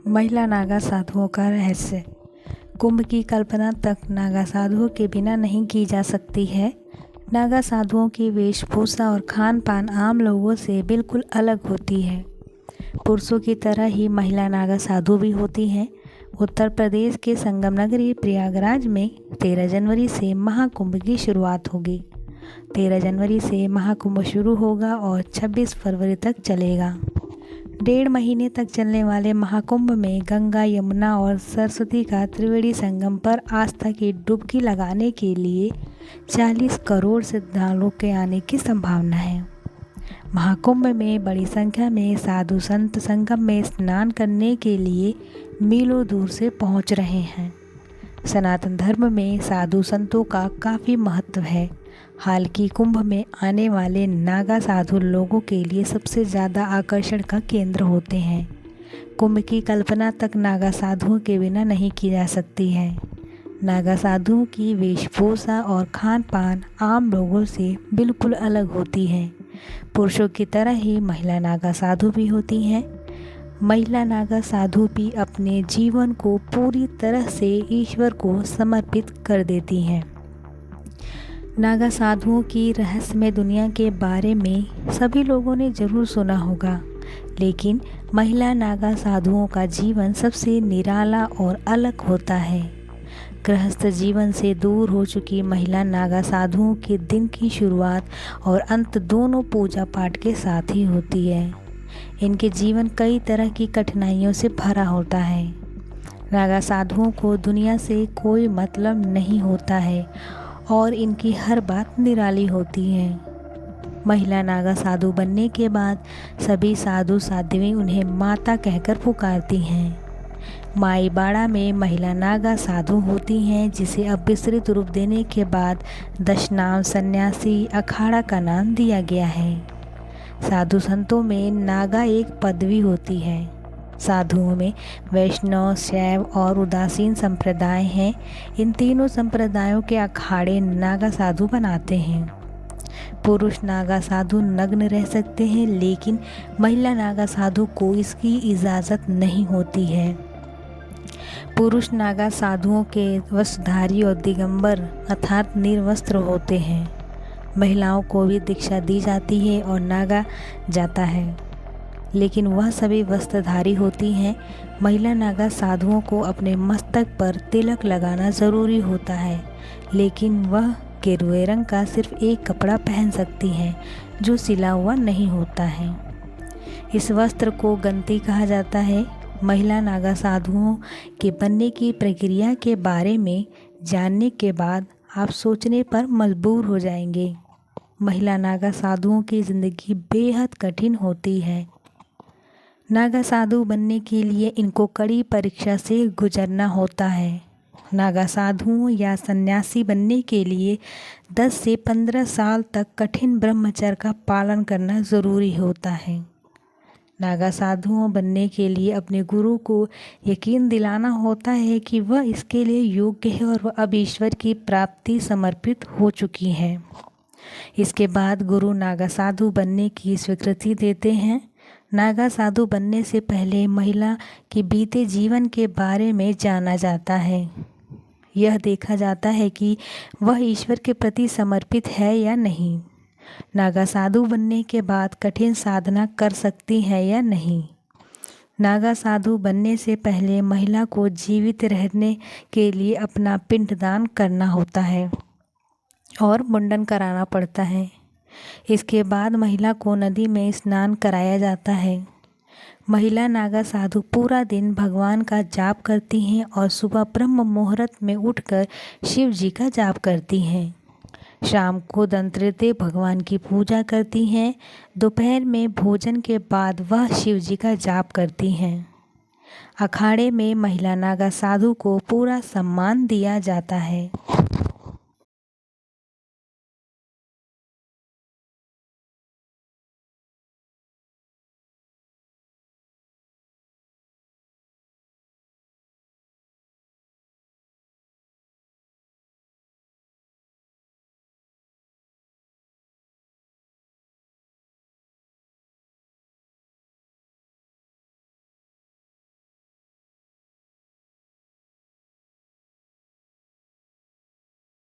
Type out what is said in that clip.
महिला नागा साधुओं का रहस्य। कुंभ की कल्पना तक नागा साधुओं के बिना नहीं की जा सकती है। नागा साधुओं की वेशभूषा और खान पान आम लोगों से बिल्कुल अलग होती है। पुरुषों की तरह ही महिला नागा साधु भी होती हैं। उत्तर प्रदेश के संगम नगरी प्रयागराज में 13 जनवरी से महाकुंभ की शुरुआत होगी। 13 जनवरी से महाकुंभ शुरू होगा और 26 फरवरी तक चलेगा। 1.5 महीने तक चलने वाले महाकुंभ में गंगा, यमुना और सरस्वती का त्रिवेणी संगम पर आस्था की डुबकी लगाने के लिए 40 करोड़ श्रद्धालुओं के आने की संभावना है। महाकुंभ में बड़ी संख्या में साधु संत संगम में स्नान करने के लिए मीलों दूर से पहुंच रहे हैं। सनातन धर्म में साधु संतों का काफ़ी महत्व है। हाल की कुंभ में आने वाले नागा साधु लोगों के लिए सबसे ज़्यादा आकर्षण का केंद्र होते हैं। कुंभ की कल्पना तक नागा साधुओं के बिना नहीं की जा सकती है। नागा साधुओं की वेशभूषा और खान पान आम लोगों से बिल्कुल अलग होती है। पुरुषों की तरह ही महिला नागा साधु भी होती हैं। महिला नागा साधु भी अपने जीवन को पूरी तरह से ईश्वर को समर्पित कर देती हैं। नागा साधुओं की रहस्यमय दुनिया के बारे में सभी लोगों ने ज़रूर सुना होगा, लेकिन महिला नागा साधुओं का जीवन सबसे निराला और अलग होता है। गृहस्थ जीवन से दूर हो चुकी महिला नागा साधुओं के दिन की शुरुआत और अंत दोनों पूजा पाठ के साथ ही होती है। इनके जीवन कई तरह की कठिनाइयों से भरा होता है। नागा साधुओं को दुनिया से कोई मतलब नहीं होता है और इनकी हर बात निराली होती है। महिला नागा साधु बनने के बाद सभी साधु साध्वी उन्हें माता कहकर पुकारती हैं। माई बाड़ा में महिला नागा साधु होती हैं, जिसे अब विस्तृत रूप देने के बाद दशनाम सन्यासी अखाड़ा का नाम दिया गया है। साधु संतों में नागा एक पदवी होती है। साधुओं में वैष्णव, शैव और उदासीन संप्रदाय हैं। इन तीनों संप्रदायों के अखाड़े नागा साधु बनाते हैं। पुरुष नागा साधु नग्न रह सकते हैं, लेकिन महिला नागा साधु को इसकी इजाज़त नहीं होती है। पुरुष नागा साधुओं के वस्त्रधारी और दिगंबर अर्थात निर्वस्त्र होते हैं। महिलाओं को भी दीक्षा दी जाती है और नागा जाता है, लेकिन वह सभी वस्त्रधारी होती हैं। महिला नागा साधुओं को अपने मस्तक पर तिलक लगाना ज़रूरी होता है, लेकिन वह गेरुए रंग का सिर्फ एक कपड़ा पहन सकती हैं, जो सिला हुआ नहीं होता है। इस वस्त्र को गंती कहा जाता है। महिला नागा साधुओं के बनने की प्रक्रिया के बारे में जानने के बाद आप सोचने पर मजबूर हो जाएंगे। महिला नागा साधुओं की ज़िंदगी बेहद कठिन होती है। नागा साधु बनने के लिए इनको कड़ी परीक्षा से गुजरना होता है। नागा साधुओं या सन्यासी बनने के लिए 10 से 15 साल तक कठिन ब्रह्मचर्य का पालन करना ज़रूरी होता है। नागा साधुओं बनने के लिए अपने गुरु को यकीन दिलाना होता है कि वह इसके लिए योग्य है और वह अब ईश्वर की प्राप्ति समर्पित हो चुकी है। इसके बाद गुरु नागा साधु बनने की स्वीकृति देते हैं। नागा साधु बनने से पहले महिला के बीते जीवन के बारे में जाना जाता है। यह देखा जाता है कि वह ईश्वर के प्रति समर्पित है या नहीं। नागा साधु बनने के बाद कठिन साधना कर सकती है या नहीं। नागा साधु बनने से पहले महिला को जीवित रहने के लिए अपना पिंडदान करना होता है और मुंडन कराना पड़ता है। इसके बाद महिला को नदी में स्नान कराया जाता है। महिला नागा साधु पूरा दिन भगवान का जाप करती हैं और सुबह ब्रह्म मुहूर्त में उठकर शिव जी का जाप करती हैं। शाम को दंतृतीय भगवान की पूजा करती हैं। दोपहर में भोजन के बाद वह शिव जी का जाप करती हैं। अखाड़े में महिला नागा साधु को पूरा सम्मान दिया जाता है।